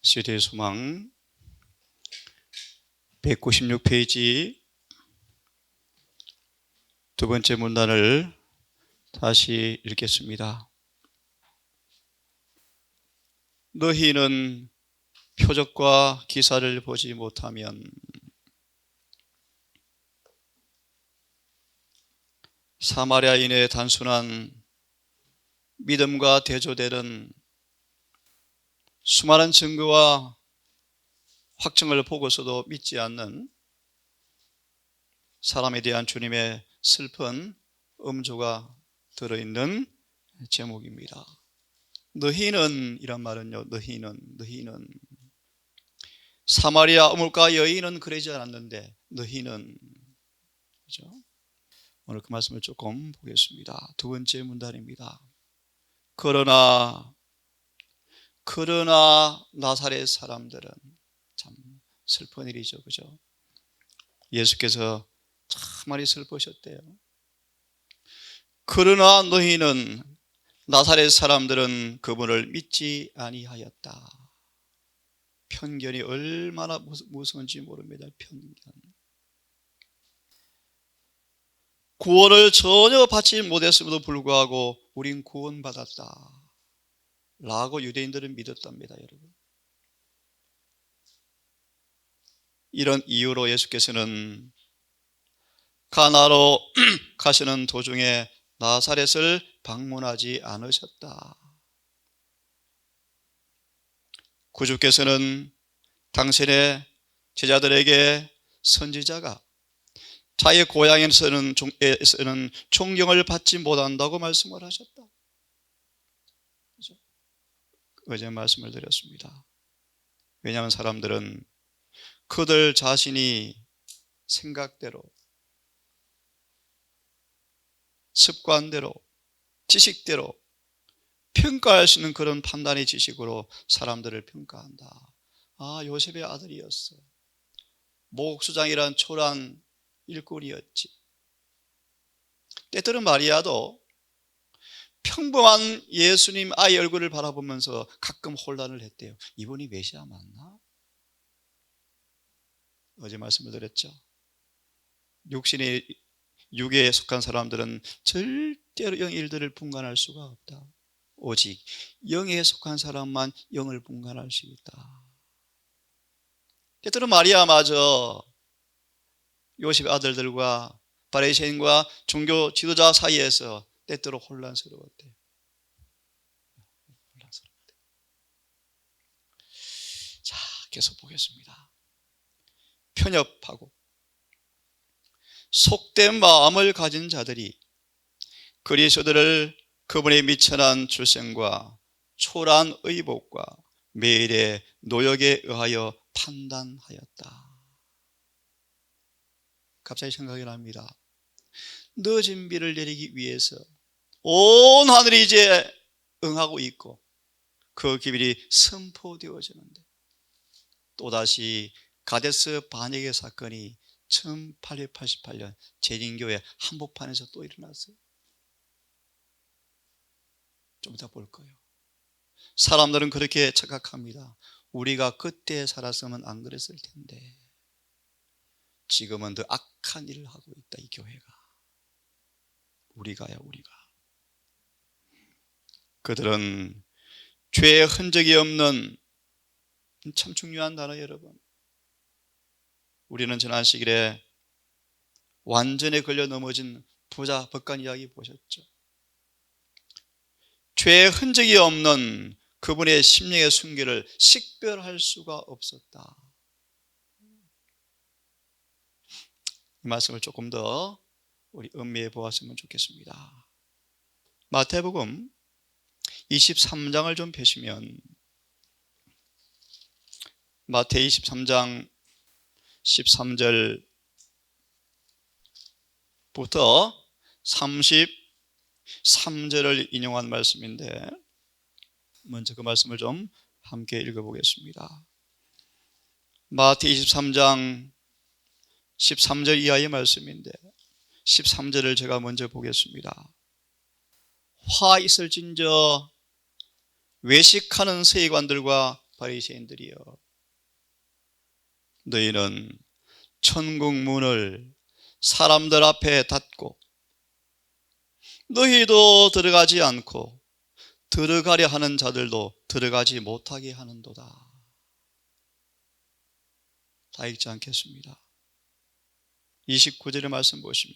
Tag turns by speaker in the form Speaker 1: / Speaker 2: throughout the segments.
Speaker 1: 시대의 소망 196페이지 두 번째 문단을 다시 읽겠습니다. 너희는 표적과 기사를 보지 못하면 사마리아인의 단순한 믿음과 대조되는 수많은 증거와 확증을 보고서도 믿지 않는 사람에 대한 주님의 슬픈 음조가 들어있는 제목입니다. 너희는 이란 말은요, 너희는 사마리아 어물가 여인은 그러지 않았는데 너희는, 그죠? 오늘 그 말씀을 조금 보겠습니다. 두 번째 문단입니다. 그러나 나사렛 사람들은, 참 슬픈 일이죠, 그죠? 예수께서 참 많이 슬프셨대요. 그러나 너희는, 나사렛 사람들은 그분을 믿지 아니하였다. 편견이 얼마나 무서운지 모릅니다. 편견. 구원을 전혀 받지 못했음에도 불구하고 우린 구원받았다 라고 유대인들은 믿었답니다, 여러분. 이런 이유로 예수께서는 가나로 가시는 도중에 나사렛을 방문하지 않으셨다. 구주께서는 당신의 제자들에게 선지자가 자기 고향에서는 존경을 받지 못한다고 말씀을 하셨다. 그렇죠? 어제 말씀을 드렸습니다. 왜냐하면 사람들은 그들 자신이 생각대로, 습관대로, 지식대로 평가할 수 있는 그런 판단의 지식으로 사람들을 평가한다. 아, 요셉의 아들이었어. 목수장이란 초라한 일꾼이었지. 때때로 마리아도 평범한 예수님 아이 얼굴을 바라보면서 가끔 혼란을 했대요. 이분이 메시아 맞나? 어제 말씀을 드렸죠. 육에 속한 사람들은 절대로 영 일들을 분간할 수가 없다. 오직 영에 속한 사람만 영을 분간할 수 있다. 때때로 마리아마저 요셉의 아들들과 바리새인과 종교 지도자 사이에서 때때로 혼란스러웠대요. 자, 계속 보겠습니다. 편협하고 속된 마음을 가진 자들이 그리스도를 그분의 미천한 출생과 초라한 의복과 매일의 노역에 의하여 판단하였다. 갑자기 생각이 납니다. 늦은 비를 내리기 위해서 온 하늘이 이제 응하고 있고 그 기밀이 선포되어지는데 또다시 가데스 바네의 사건이 1888년 재림교회 한복판에서 또 일어났어요. 좀 이따 볼 거예요. 사람들은 그렇게 착각합니다. 우리가 그때 살았으면 안 그랬을 텐데 지금은 더 악한 일을 하고 있다, 이 교회가. 우리가. 그들은 죄의 흔적이 없는, 참 중요한 단어 여러분. 우리는 지난 시기에 완전히 걸려 넘어진 부자 법관 이야기 보셨죠? 죄의 흔적이 없는 그분의 심령의 순결을 식별할 수가 없었다. 이 말씀을 조금 더 우리 음미해 보았으면 좋겠습니다. 마태복음 23장을 좀 펴시면 마태 23장 13절부터 33절을 인용한 말씀인데 먼저 그 말씀을 좀 함께 읽어보겠습니다. 마태 23장 13절 이하의 말씀인데 13절을 제가 먼저 보겠습니다. 화 있을진저 외식하는 세관들과 바리새인들이여, 너희는 천국 문을 사람들 앞에 닫고 너희도 들어가지 않고 들어가려 하는 자들도 들어가지 못하게 하는도다. 다 읽지 않겠습니다. 29절의 말씀 보시면,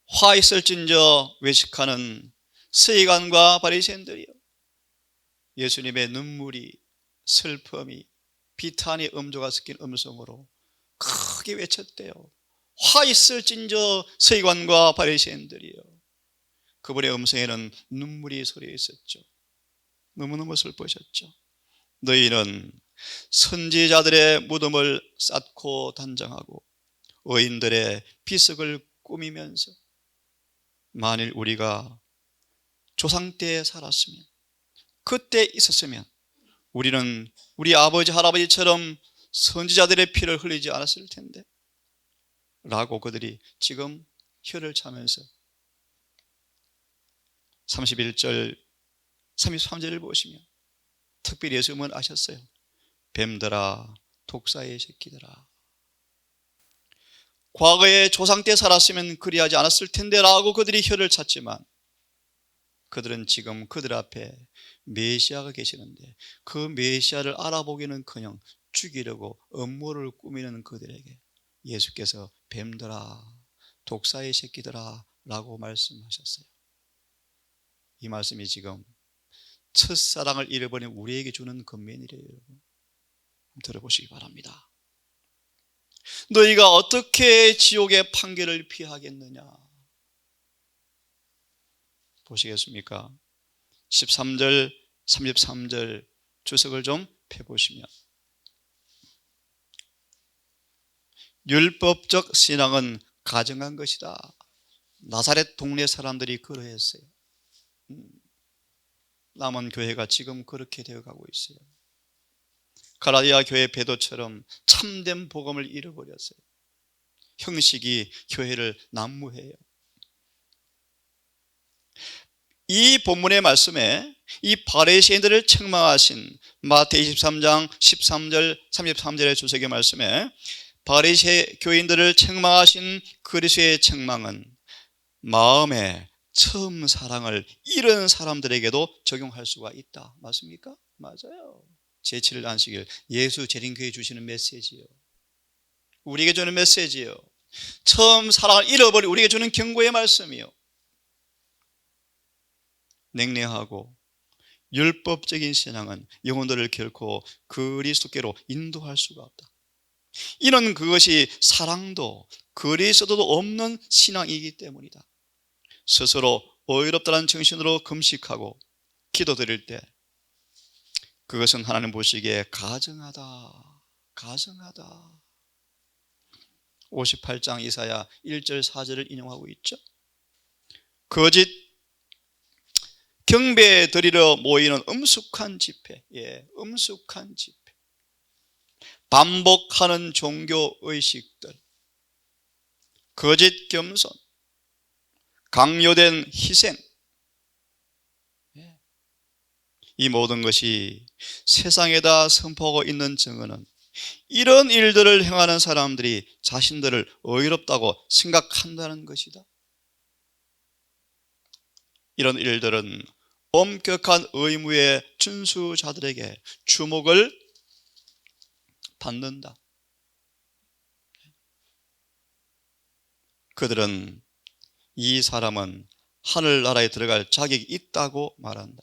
Speaker 1: 화 있을진저 외식하는 서기관과 바리새인들이여, 예수님의 눈물이, 슬픔이, 비탄이 음조가 섞인 음성으로 크게 외쳤대요. 화 있을진저 서기관과 바리새인들이여. 그분의 음성에는 눈물이 서려 있었죠. 너무너무 슬프셨죠. 너희는 선지자들의 무덤을 쌓고 단장하고 의인들의 비석을 꾸미면서, 만일 우리가 조상 때에 살았으면, 그때 있었으면 우리는 우리 아버지 할아버지처럼 선지자들의 피를 흘리지 않았을 텐데 라고 그들이 지금 혀를 차면서 31절 33절을 보시면 특별히 예수님은 아셨어요. 뱀들아, 독사의 새끼들아, 과거에 조상 때 살았으면 그리하지 않았을 텐데 라고 그들이 혀를 찼지만, 그들은 지금 그들 앞에 메시아가 계시는데 그 메시아를 알아보기는커녕 죽이려고 음모를 꾸미는 그들에게 예수께서 뱀들아, 독사의 새끼들아 라고 말씀하셨어요. 이 말씀이 지금 첫사랑을 잃어버린 우리에게 주는 권면이래요. 여러분, 들어보시기 바랍니다. 너희가 어떻게 지옥의 판결을 피하겠느냐? 보시겠습니까? 13절, 33절 주석을 좀 펴보시면, 율법적 신앙은 가증한 것이다. 나사렛 동네 사람들이 그러했어요. 남은 교회가 지금 그렇게 되어가고 있어요. 가라디아 교회 베드로처럼 참된 복음을 잃어버렸어요. 형식이 교회를 난무해요. 이 본문의 말씀에 이 바리새인들을 책망하신 마태복음 23장 13절 33절의 주석의 말씀에 바리새 교인들을 책망하신 그리스도의 책망은 마음의 처음 사랑을 잃은 사람들에게도 적용할 수가 있다. 맞습니까? 맞아요. 제7일 안식일 예수 재림교회 주시는 메시지요. 우리에게 주는 메시지요. 처음 사랑을 잃어버린 우리에게 주는 경고의 말씀이요. 냉랭하고 율법적인 신앙은 영혼들을 결코 그리스도께로 인도할 수가 없다. 이는 그것이 사랑도 그리스도도 없는 신앙이기 때문이다. 스스로 어이롭다는 정신으로 금식하고 기도드릴 때 그것은 하나님 보시기에 가증하다. 58장 이사야 1절 4절을 인용하고 있죠. 거짓 경배 드리러 모이는 음숙한 집회, 음숙한 집회, 반복하는 종교 의식들, 거짓 겸손, 강요된 희생, 이 모든 것이 세상에다 선포하고 있는 증언은 이런 일들을 행하는 사람들이 자신들을 의롭다고 생각한다는 것이다. 이런 일들은 엄격한 의무의 준수자들에게 주목을 받는다. 그들은 이 사람은 하늘나라에 들어갈 자격이 있다고 말한다.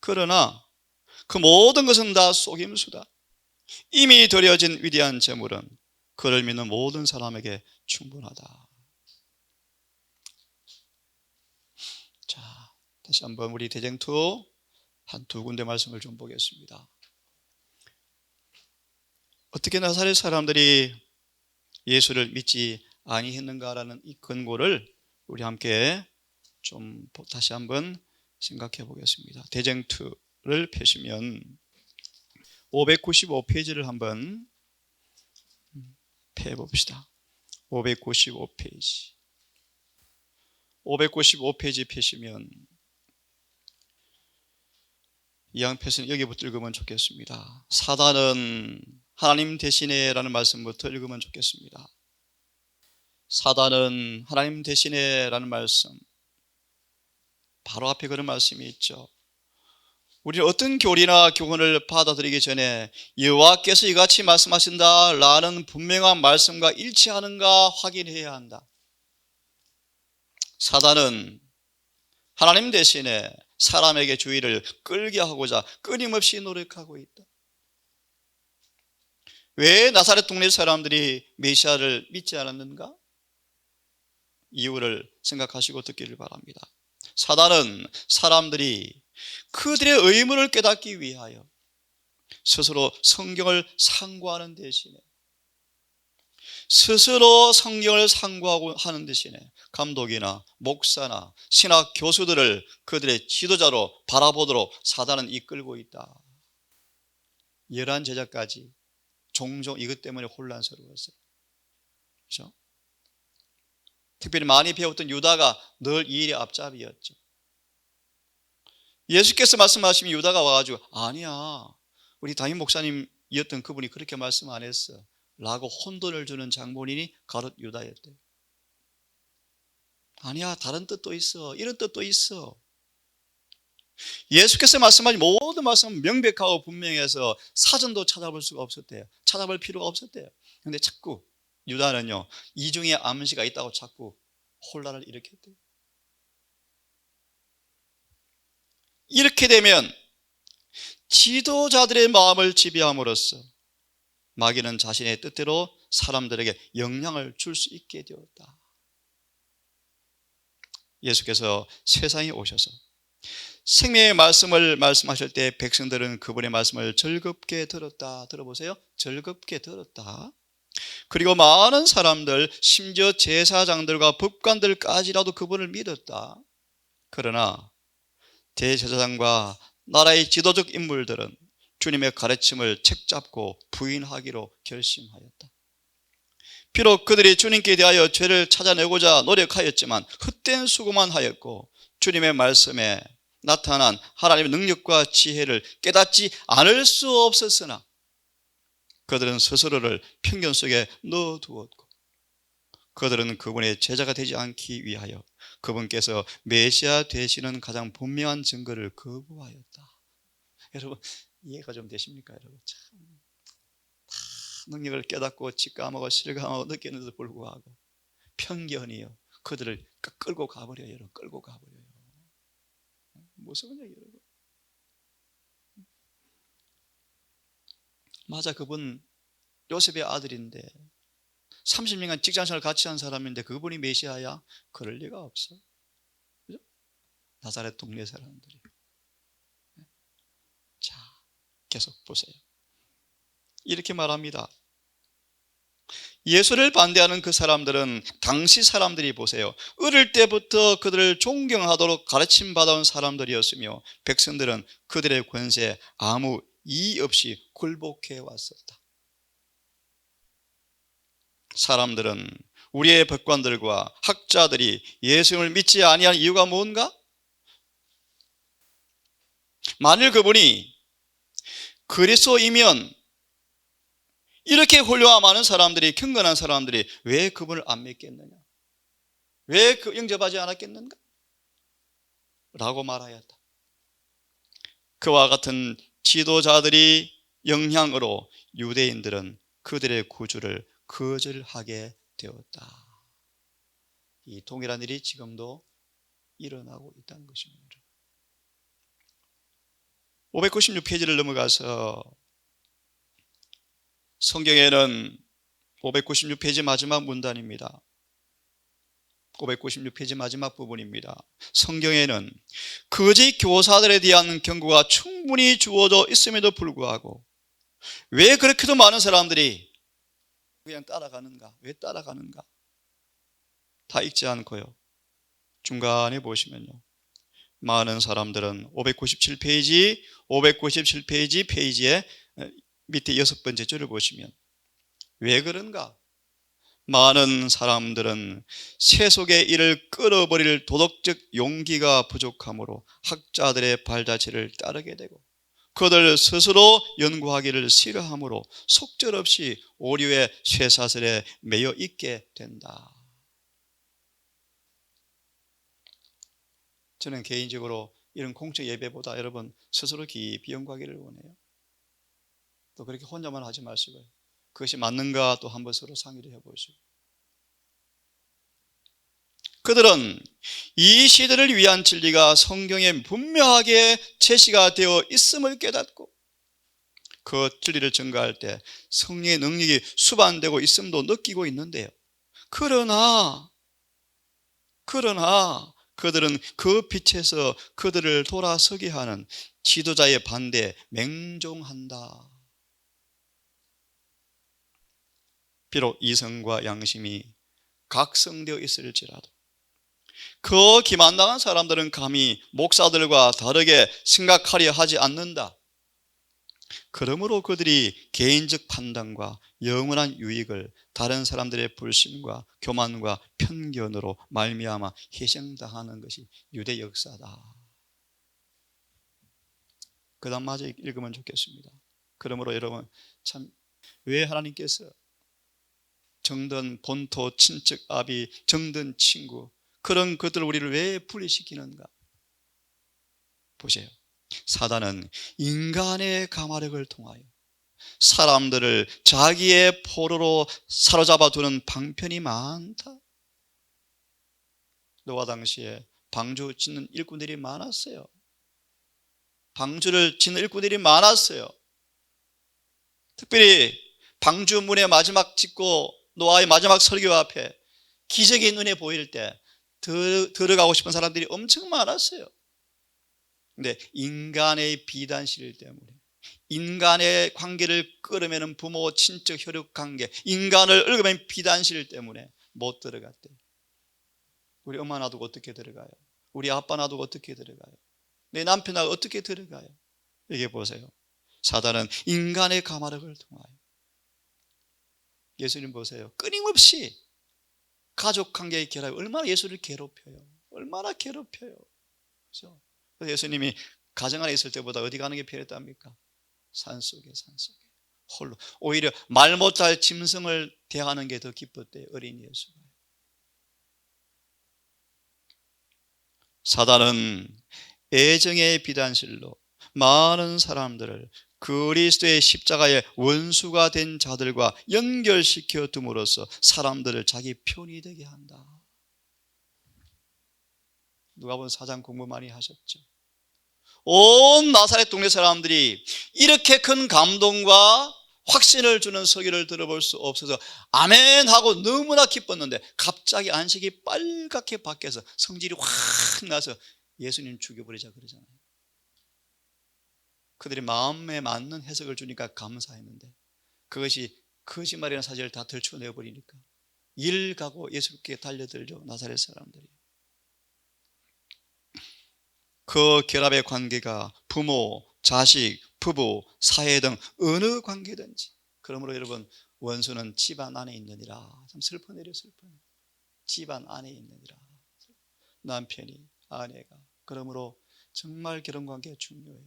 Speaker 1: 그러나 그 모든 것은 다 속임수다. 이미 드려진 위대한 재물은 그를 믿는 모든 사람에게 충분하다. 자, 다시 한번 우리 대쟁투 한 두 군데 말씀을 좀 보겠습니다. 어떻게 나사렛 사람들이 예수를 믿지 아니했는가라는 이 근거를 우리 함께 좀 다시 한번 생각해 보겠습니다. 대쟁투를 펴시면 595페이지를 한번 펴봅시다. 595페이지. 595페이지 펴시면 이왕 패스는 여기부터 읽으면 좋겠습니다. 사단은 하나님 대신에 라는 말씀부터 읽으면 좋겠습니다. 사단은 하나님 대신에 라는 말씀, 바로 앞에 그런 말씀이 있죠. 우리는 어떤 교리나 교훈을 받아들이기 전에 여호와께서 이같이 말씀하신다 라는 분명한 말씀과 일치하는가 확인해야 한다. 사단은 하나님 대신에 사람에게 주의를 끌게 하고자 끊임없이 노력하고 있다. 왜 나사렛 동네 사람들이 메시아를 믿지 않았는가? 이유를 생각하시고 듣기를 바랍니다. 사단은 사람들이 그들의 의문을 깨닫기 위하여 스스로 성경을 상고하는 대신에, 스스로 성경을 상고하고 하는 대신에 감독이나 목사나 신학 교수들을 그들의 지도자로 바라보도록 사단은 이끌고 있다. 열한 제자까지 종종 이것 때문에 혼란스러웠어요. 그렇죠? 특별히 많이 배웠던 유다가 늘 이 일의 앞잡이였죠. 예수께서 말씀하시면 유다가 와가지고 아니야, 우리 담임 목사님이었던 그분이 그렇게 말씀 안 했어 라고 혼돈을 주는 장본인이 가룟 유다였대요. 아니야, 다른 뜻도 있어, 이런 뜻도 있어. 예수께서 말씀하신 모든 말씀은 명백하고 분명해서 사전도 찾아볼 수가 없었대요. 찾아볼 필요가 없었대요. 그런데 자꾸 유다는요, 이중의 암시가 있다고 자꾸 혼란을 일으켰대요. 이렇게 되면 지도자들의 마음을 지배함으로써 마귀는 자신의 뜻대로 사람들에게 영향을 줄 수 있게 되었다. 예수께서 세상에 오셔서 생명의 말씀을 말씀하실 때 백성들은 그분의 말씀을 즐겁게 들었다. 들어보세요. 즐겁게 들었다. 그리고 많은 사람들, 심지어 제사장들과 법관들까지라도 그분을 믿었다. 그러나 대제사장과 나라의 지도적 인물들은 주님의 가르침을 책잡고 부인하기로 결심하였다. 비록 그들이 주님께 대하여 죄를 찾아내고자 노력하였지만 헛된 수고만 하였고 주님의 말씀에 나타난 하나님의 능력과 지혜를 깨닫지 않을 수 없었으나 그들은 스스로를 편견 속에 넣어두었고 그들은 그분의 제자가 되지 않기 위하여 그분께서 메시아 되시는 가장 분명한 증거를 거부하였다. 여러분 이해가 좀 되십니까? 여러분 참 능력을 깨닫고 직감하고 실감하고 느끼는데도 불구하고 편견이요 그들을 끌고 가버려요. 여러분 끌고 가버려요. 무서운 얘기예요. 여러분. 맞아, 그분 요셉의 아들인데 30년간 직장생활을 같이 한 사람인데 그분이 메시아야? 그럴 리가 없어. 그죠? 나사렛 동네 사람들이. 자, 계속 보세요. 이렇게 말합니다. 예수를 반대하는 그 사람들은 당시 사람들이 보세요. 어릴 때부터 그들을 존경하도록 가르침받아온 사람들이었으며 백성들은 그들의 권세에 아무 이의 없이 굴복해 왔었다. 사람들은 우리의 법관들과 학자들이 예수님을 믿지 아니한 이유가 뭔가? 만일 그분이 그리스도이면 이렇게 훌륭한 많은 사람들이 경건한 사람들이 왜 그분을 안 믿겠느냐? 왜 영접하지 않았겠는가? 라고 말하였다. 그와 같은 지도자들이 영향으로 유대인들은 그들의 구주를 거절하게 되었다. 이 동일한 일이 지금도 일어나고 있다는 것입니다. 596페이지를 넘어가서 성경에는 596페이지 마지막 문단입니다. 596페이지 마지막 부분입니다. 성경에는 거짓 교사들에 대한 경고가 충분히 주어져 있음에도 불구하고 왜 그렇게도 많은 사람들이 그냥 따라가는가? 왜 따라가는가? 다 읽지 않고요. 중간에 보시면요. 많은 사람들은 597페이지 페이지에 밑에 6번째 줄을 보시면 왜 그런가? 많은 사람들은 세속의 일을 끌어버릴 도덕적 용기가 부족하므로 학자들의 발자취를 따르게 되고 그들 스스로 연구하기를 싫어하므로 속절없이 오류의 쇠사슬에 매여 있게 된다. 저는 개인적으로 이런 공적 예배보다 여러분 스스로 깊이 연구하기를 원해요. 또 그렇게 혼자만 하지 마시고요. 그것이 맞는가 또 한번 서로 상의를 해보시고. 그들은 이 시대를 위한 진리가 성경에 분명하게 제시가 되어 있음을 깨닫고 그 진리를 증거할 때 성령의 능력이 수반되고 있음도 느끼고 있는데요. 그러나 그들은 그 빛에서 그들을 돌아서게 하는 지도자의 반대에 맹종한다. 비록 이성과 양심이 각성되어 있을지라도 그 기만당한 사람들은 감히 목사들과 다르게 생각하려 하지 않는다. 그러므로 그들이 개인적 판단과 영원한 유익을 다른 사람들의 불신과 교만과 편견으로 말미암아 희생당하는 것이 유대 역사다. 그 다음 마저 읽으면 좋겠습니다. 그러므로 여러분, 참 왜 하나님께서 정든 본토, 친척, 아비, 정든 친구, 그런 것들을 우리를 왜 분리시키는가? 보세요. 사단은 인간의 가마력을 통하여 사람들을 자기의 포로로 사로잡아 두는 방편이 많다. 노아 당시에 방주 짓는 일꾼들이 많았어요. 방주를 짓는 일꾼들이 많았어요. 특별히 방주 문의 마지막 짓고 노아의 마지막 설교 앞에 기적이 눈에 보일 때 들어가고 싶은 사람들이 엄청 많았어요. 근데 인간의 비단실 때문에, 인간의 관계를 끌어매는 부모, 친척, 혈육 관계, 인간을 얽어매는 비단실 때문에 못 들어갔대요. 우리 엄마 놔두고 어떻게 들어가요? 우리 아빠 놔두고 어떻게 들어가요? 내 남편 놔두고 어떻게 들어가요? 이게 보세요. 사단은 인간의 가마력을 통하여, 예수님 보세요. 끊임없이 가족 관계의 결합이 얼마나 예수를 괴롭혀요. 얼마나 괴롭혀요. 그렇죠? 그래서 예수님이 가정 안에 있을 때보다 어디 가는 게 편했답니까? 산속에 홀로. 오히려 말 못할 짐승을 대하는 게 더 기뻤대요. 어린 예수가. 사단은 애정의 비단실로 많은 사람들을 그리스도의 십자가의 원수가 된 자들과 연결시켜 둠으로써 사람들을 자기 편이 되게 한다. 누가복음 4장 공부 많이 하셨죠? 온 나사렛 동네 사람들이 이렇게 큰 감동과 확신을 주는 설교를 들어볼 수 없어서 아멘 하고 너무나 기뻤는데 갑자기 안식이 빨갛게 바뀌어서 성질이 확 나서 예수님 죽여버리자 그러잖아요. 그들이 마음에 맞는 해석을 주니까 감사했는데 그것이 거짓말이라는 사실을 다 들춰내버리니까 일 가고 예수께 달려들죠. 나사렛 사람들이. 그 결합의 관계가 부모, 자식, 부부, 사회 등 어느 관계든지, 그러므로 여러분, 원수는 집안 안에 있느니라. 참 슬퍼내려. 집안 안에 있느니라. 남편이, 아내가. 그러므로 정말 결혼관계가 중요해요.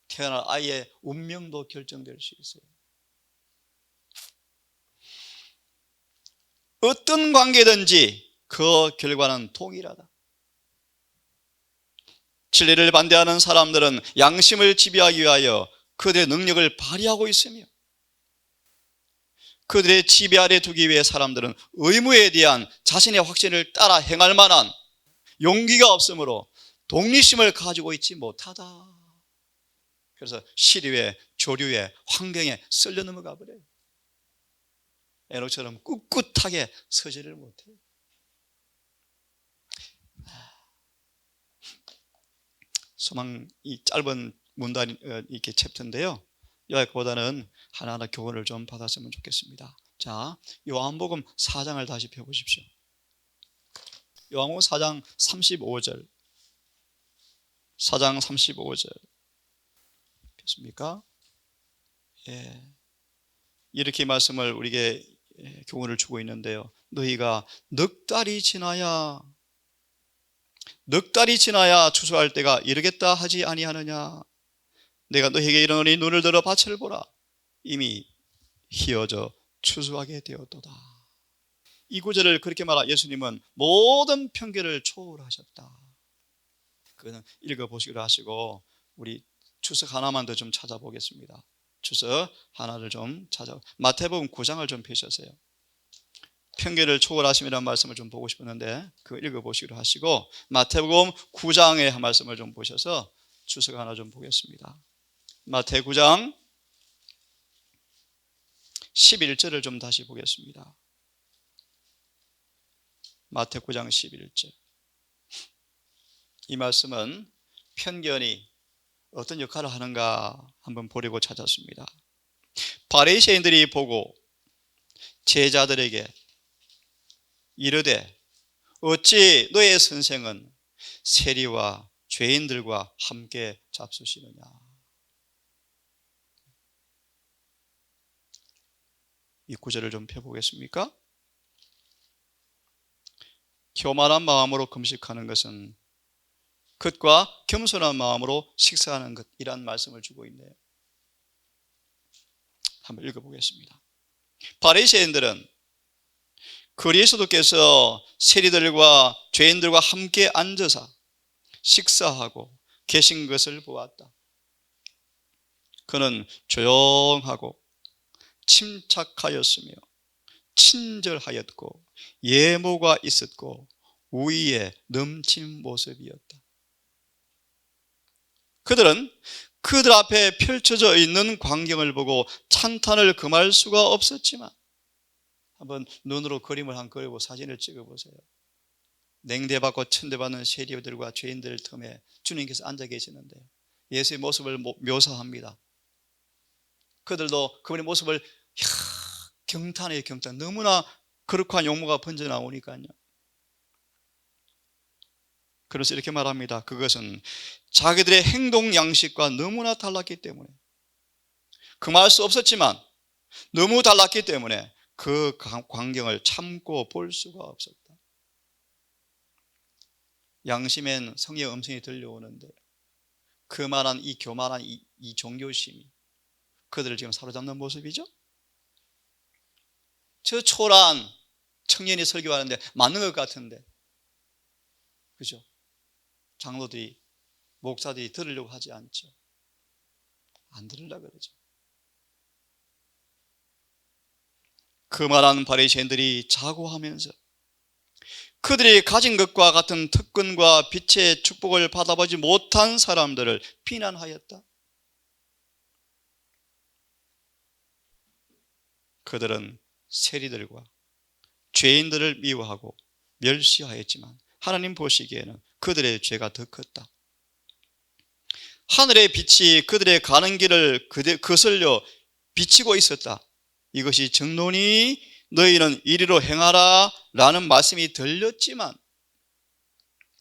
Speaker 1: 태어날 아이의 운명도 결정될 수 있어요. 어떤 관계든지 그 결과는 동일하다. 진리를 반대하는 사람들은 양심을 지배하기 위하여 그들의 능력을 발휘하고 있으며, 그들의 지배 아래 두기 위해 사람들은 의무에 대한 자신의 확신을 따라 행할 만한 용기가 없으므로 독립심을 가지고 있지 못하다. 그래서 시류에, 조류에, 환경에 쓸려 넘어가 버려요. 에녹처럼 꿋꿋하게 서지를 못해요. 소망, 이 짧은 문단 이렇게 챕터인데요. 여기보다는 하나하나 교훈을 좀 받았으면 좋겠습니다. 자, 요한복음 4장을 다시 펴보십시오. 요한복음 4장 35절. 4장 35절. 폈습니까? 예. 이렇게 말씀을 우리에게 교훈을 주고 있는데요. 너희가 넉 달이 지나야 추수할 때가 이르겠다 하지 아니하느냐. 내가 너에게 이르노니 눈을 들어 밭을 보라. 이미 희어져 추수하게 되었도다. 이 구절을 그렇게 말하 예수님은 모든 편견을 초월하셨다. 그거는 읽어보시기로 하시고 우리 주석 하나만 더 좀 찾아보겠습니다. 주석 하나를 좀 마태복음 9장을 좀 펴셨어요. 편견을 초월하심이라는 말씀을 좀 보고 싶었는데 그 읽어보시기로 하시고 마태복음 9장의 한 말씀을 좀 보셔서 주석 하나 좀 보겠습니다. 마태 9장 11절을 좀 다시 보겠습니다. 마태 9장 11절. 이 말씀은 편견이 어떤 역할을 하는가 한번 보려고 찾았습니다. 바리새인들이 보고 제자들에게 이르되 어찌 너의 선생은 세리와 죄인들과 함께 잡수시느냐. 이 구절을 좀 펴보겠습니까? 교만한 마음으로 금식하는 것은 겉과 겸손한 마음으로 식사하는 것이란 말씀을 주고 있네요. 한번 읽어보겠습니다. 바리새인들은 그리스도께서 세리들과 죄인들과 함께 앉아서 식사하고 계신 것을 보았다. 그는 조용하고 침착하였으며 친절하였고 예모가 있었고 우위에 넘친 모습이었다. 그들은 그들 앞에 펼쳐져 있는 광경을 보고 찬탄을 금할 수가 없었지만 한번 눈으로 그림을 한 그리고 사진을 찍어보세요. 냉대받고 천대받는 세리들과 죄인들 틈에 주님께서 앉아 계시는데 예수의 모습을 묘사합니다. 그들도 그분의 모습을 경탄해요. 경탄. 너무나 거룩한 용모가 번져나오니까요. 그래서 이렇게 말합니다. 그것은 자기들의 행동 양식과 너무나 달랐기 때문에 금할 수 없었지만 너무 달랐기 때문에 그 광경을 참고 볼 수가 없었다. 양심엔 성의 음성이 들려오는데 그만한 이 교만한 이 종교심이 그들을 지금 사로잡는 모습이죠. 저 초라한 청년이 설교하는데 맞는 것 같은데 그죠? 장로들이 목사들이 들으려고 하지 않죠. 안 들으려고 그러죠. 그만한 바리새인들이 자고하면서 그들이 가진 것과 같은 특권과 빛의 축복을 받아보지 못한 사람들을 비난하였다. 그들은 세리들과 죄인들을 미워하고 멸시하였지만 하나님 보시기에는 그들의 죄가 더 컸다. 하늘의 빛이 그들의 가는 길을 거슬려 비치고 있었다. 이것이 정론이 너희는 이리로 행하라 라는 말씀이 들렸지만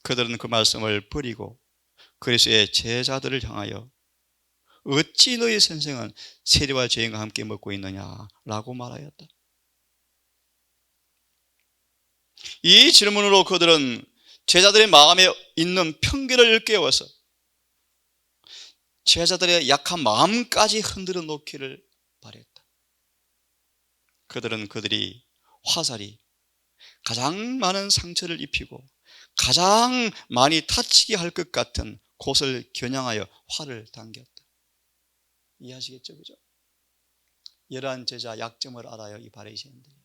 Speaker 1: 그들은 그 말씀을 버리고 그리스도의 제자들을 향하여 어찌 너희 선생은 세리와 죄인과 함께 먹고 있느냐라고 말하였다. 이 질문으로 그들은 제자들의 마음에 있는 편견을 일깨워서 제자들의 약한 마음까지 흔들어 놓기를 바랬다. 그들은 그들이 화살이 가장 많은 상처를 입히고 가장 많이 다치게 할 것 같은 곳을 겨냥하여 활을 당겼다. 이해하시겠죠? 그죠? 열한 제자 약점을 알아요. 이 바리새인들이.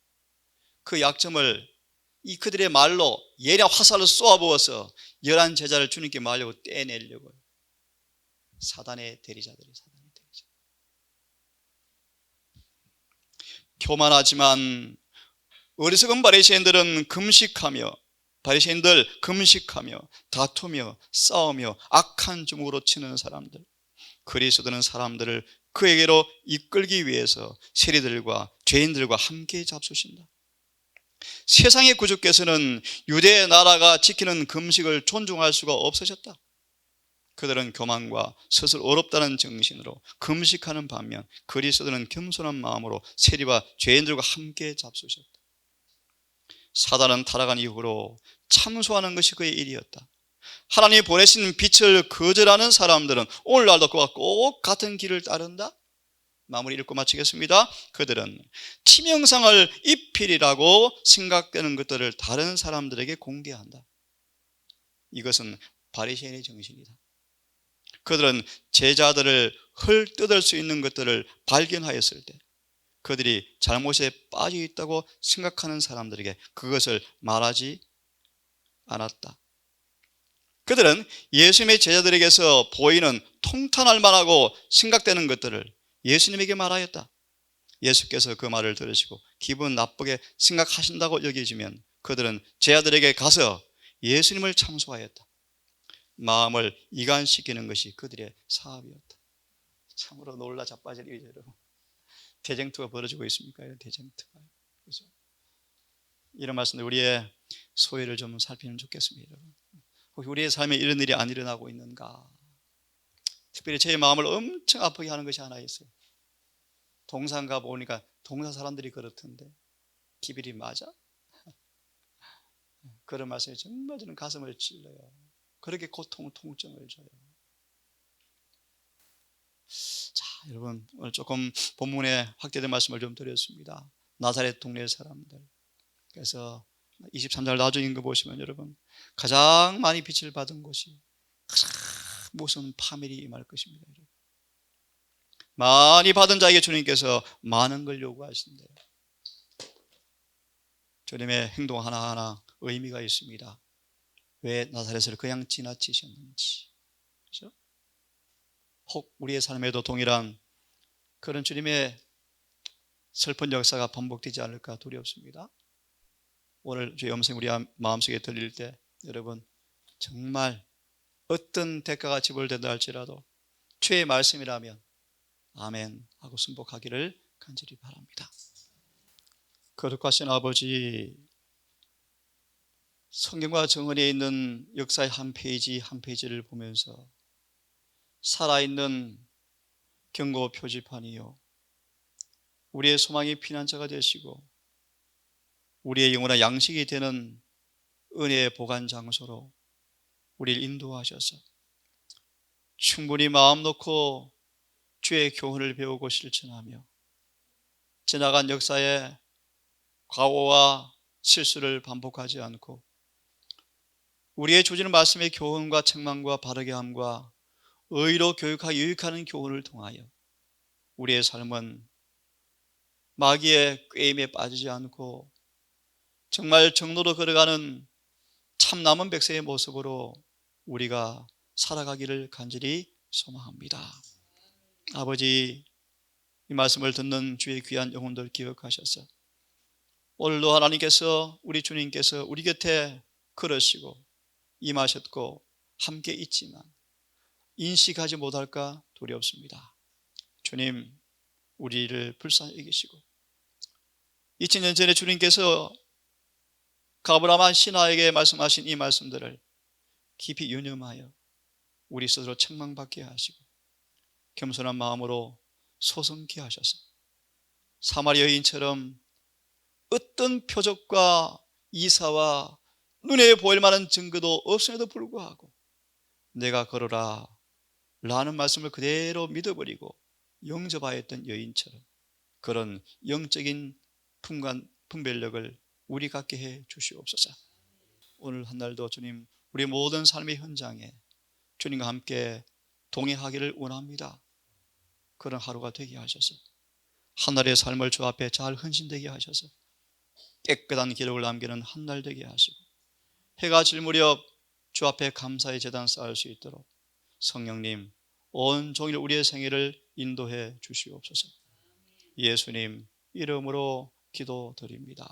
Speaker 1: 그 약점을 이 그들의 말로 예리한 화살을 쏘아부어서 열한 제자를 주님께 말려고 떼내려고요. 사단의 대리자들이 사단의 대리자. 교만하지만 어리석은 바리새인들 금식하며 다투며 싸우며 악한 주먹으로 치는 사람들. 그리스도는 사람들을 그에게로 이끌기 위해서 세리들과 죄인들과 함께 잡수신다. 세상의 구주께서는 유대 나라가 지키는 금식을 존중할 수가 없으셨다. 그들은 교만과 스스로 어렵다는 정신으로 금식하는 반면 그리스도는 겸손한 마음으로 세리와 죄인들과 함께 잡수셨다. 사단은 타락한 이후로 참소하는 것이 그의 일이었다. 하나님이 보내신 빛을 거절하는 사람들은 오늘날도 그와 꼭 같은 길을 따른다. 마무리 읽고 마치겠습니다. 그들은 치명상을 입히리라고 생각되는 것들을 다른 사람들에게 공개한다. 이것은 바리새인의 정신이다. 그들은 제자들을 헐뜯을 수 있는 것들을 발견하였을 때 그들이 잘못에 빠져 있다고 생각하는 사람들에게 그것을 말하지 않았다. 그들은 예수님의 제자들에게서 보이는 통탄할 만하고 생각되는 것들을 예수님에게 말하였다. 예수께서 그 말을 들으시고 기분 나쁘게 생각하신다고 여기지면 그들은 제자들에게 가서 예수님을 참소하였다. 마음을 이간시키는 것이 그들의 사업이었다. 참으로 놀라 자빠질 일이죠, 여러분. 대쟁투가 벌어지고 있습니까? 대쟁투가. 그렇죠? 이런 말씀들 우리의 소외를 좀 살피면 좋겠습니다, 여러분. 혹시 우리의 삶에 이런 일이 안 일어나고 있는가? 특별히 제 마음을 엄청 아프게 하는 것이 하나 있어요. 동산 가보니까 동산 사람들이 그렇던데 기별이 맞아? 그런 말씀이 정말 저는 가슴을 찔러요. 그렇게 고통을 통증을 줘요. 자, 여러분 오늘 조금 본문에 확대된 말씀을 좀 드렸습니다. 나사렛 동네 사람들. 그래서 23절 나중에 거 보시면 여러분 가장 많이 빛을 받은 곳이 가장 무서운 파멸이 임할 것입니다. 여러분. 많이 받은 자에게 주님께서 많은 걸 요구하신대요. 주님의 행동 하나하나 의미가 있습니다. 왜 나사렛을 그냥 지나치셨는지. 그렇죠? 혹 우리의 삶에도 동일한 그런 주님의 슬픈 역사가 반복되지 않을까 두렵습니다. 오늘 주의 음성 우리 마음속에 들릴 때 여러분 정말 어떤 대가가 지불된다 할지라도 주의 말씀이라면 아멘 하고 순복하기를 간절히 바랍니다. 거룩하신 아버지, 성경과 정언에 있는 역사의 한 페이지 한 페이지를 보면서 살아있는 경고 표지판이요 우리의 소망의 피난처가 되시고 우리의 영혼의 양식이 되는 은혜의 보관 장소로 우리를 인도하셔서 충분히 마음 놓고 주의 교훈을 배우고 실천하며 지나간 역사의 과오와 실수를 반복하지 않고 우리의 주시는 말씀의 교훈과 책망과 바르게 함과 의로 교육하고 유익하는 교훈을 통하여 우리의 삶은 마귀의 꾀임에 빠지지 않고 정말 정로로 걸어가는 참 남은 백성의 모습으로 우리가 살아가기를 간절히 소망합니다. 아버지, 이 말씀을 듣는 주의 귀한 영혼들 기억하셔서 오늘도 하나님께서 우리 주님께서 우리 곁에 걸으시고 임하셨고 함께 있지만 인식하지 못할까 두렵습니다. 주님, 우리를 불쌍히 여기시고 2000년 전에 주님께서 가브라함 신하에게 말씀하신 이 말씀들을 깊이 유념하여 우리 스스로 책망받게 하시고 겸손한 마음으로 소성케 하셔서 사마리아 여인처럼 어떤 표적과 이사와 눈에 보일 만한 증거도 없음에도 불구하고 내가 걸어라 라는 말씀을 그대로 믿어버리고 영접하였던 여인처럼 그런 영적인 분별력을 우리 갖게 해 주시옵소서. 오늘 한 날도 주님 우리 모든 삶의 현장에 주님과 함께 동행하기를 원합니다. 그런 하루가 되게 하셔서 하늘의 삶을 주 앞에 잘 헌신되게 하셔서 깨끗한 기록을 남기는 한 날 되게 하시고 해가 질 무렵 주 앞에 감사의 제단 쌓을 수 있도록 성령님 온종일 우리의 생애를 인도해 주시옵소서. 예수님 이름으로 기도드립니다.